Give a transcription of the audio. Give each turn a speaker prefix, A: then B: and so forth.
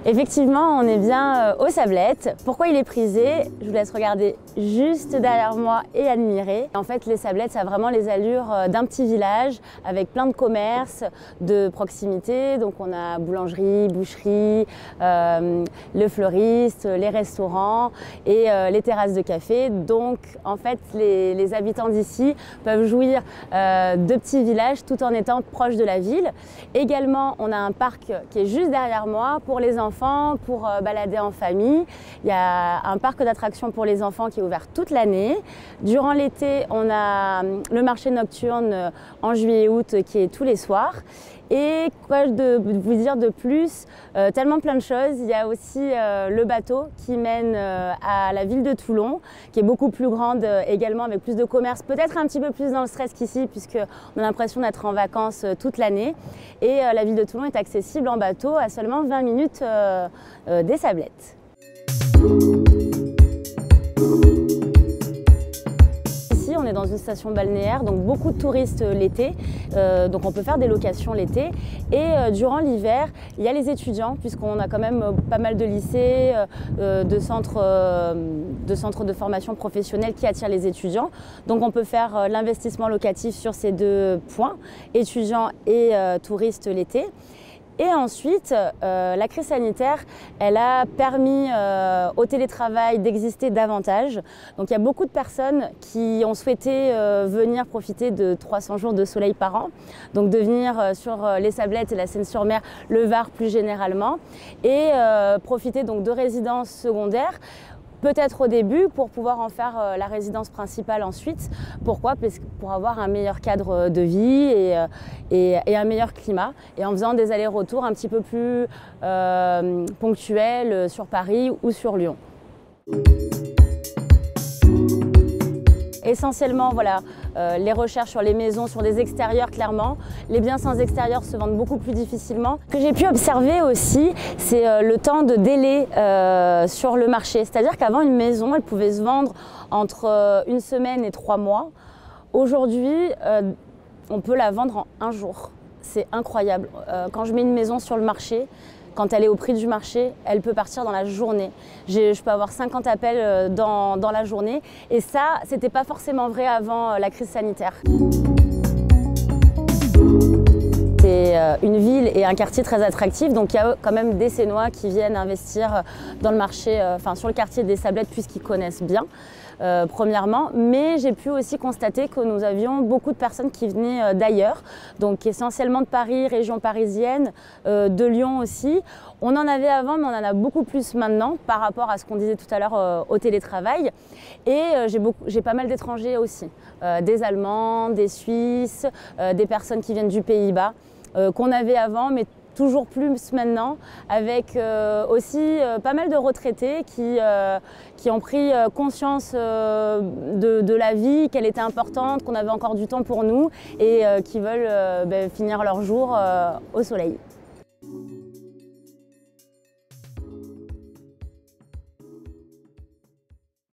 A: Effectivement, on est bien aux Sablettes. Pourquoi il est prisé? Je vous laisse regarder juste derrière moi et admirer. En fait, les Sablettes, ça a vraiment les allures d'un petit village avec plein de commerces de proximité. Donc on a boulangerie, boucherie, le fleuriste, les restaurants et les terrasses de café. Donc en fait, les habitants d'ici peuvent jouir de petits villages tout en étant proches de la ville. Également, on a un parc qui est juste derrière moi pour les enfants, pour balader en famille. Il y a un parc d'attractions pour les enfants qui est ouvert toute l'année. Durant l'été, on a le marché nocturne en juillet et août qui est tous les soirs. Et quoi de vous dire de plus, tellement plein de choses. Il y a aussi le bateau qui mène à la ville de Toulon, qui est beaucoup plus grande également, avec plus de commerce, peut-être un petit peu plus dans le stress qu'ici, puisqu'on a l'impression d'être en vacances toute l'année. Et la ville de Toulon est accessible en bateau à seulement 20 minutes des Sablettes. On est dans une station balnéaire, donc beaucoup de touristes l'été, donc on peut faire des locations l'été. Et durant l'hiver, il y a les étudiants, puisqu'on a quand même pas mal de lycées, de centres de formation professionnelle qui attirent les étudiants. Donc on peut faire l'investissement locatif sur ces deux points, étudiants et touristes l'été. Et ensuite, la crise sanitaire, elle a permis au télétravail d'exister davantage. Donc il y a beaucoup de personnes qui ont souhaité venir profiter de 300 jours de soleil par an. Donc de venir sur les Sablettes et la Seine-sur-Mer, le Var plus généralement, et profiter donc de résidences secondaires. Peut-être au début pour pouvoir en faire la résidence principale ensuite. Pourquoi? Parce que pour avoir un meilleur cadre de vie et un meilleur climat. Et en faisant des allers-retours un petit peu plus ponctuels sur Paris ou sur Lyon. Essentiellement, voilà, les recherches sur les maisons, sur des extérieurs, clairement. Les biens sans extérieur se vendent beaucoup plus difficilement. Ce que j'ai pu observer aussi, c'est le temps de délai sur le marché. C'est-à-dire qu'avant, une maison, elle pouvait se vendre entre 1 semaine et 3 mois. Aujourd'hui, on peut la vendre en 1 jour. C'est incroyable. Quand je mets une maison sur le marché, quand elle est au prix du marché, elle peut partir dans la journée. Je peux avoir 50 appels dans la journée. Et ça, c'était pas forcément vrai avant la crise sanitaire. C'est une ville et un quartier très attractif, donc il y a quand même des Sénois qui viennent investir dans le marché, sur le quartier des Sablettes puisqu'ils connaissent bien. Premièrement, mais j'ai pu aussi constater que nous avions beaucoup de personnes qui venaient d'ailleurs, donc essentiellement de Paris, région parisienne, de Lyon aussi. On en avait avant, mais on en a beaucoup plus maintenant par rapport à ce qu'on disait tout à l'heure au télétravail. Et j'ai pas mal d'étrangers aussi, des Allemands, des Suisses, des personnes qui viennent du Pays-Bas, qu'on avait avant, mais toujours plus maintenant, avec aussi pas mal de retraités qui ont pris conscience de la vie, qu'elle était importante, qu'on avait encore du temps pour nous et qui veulent finir leur jour au soleil.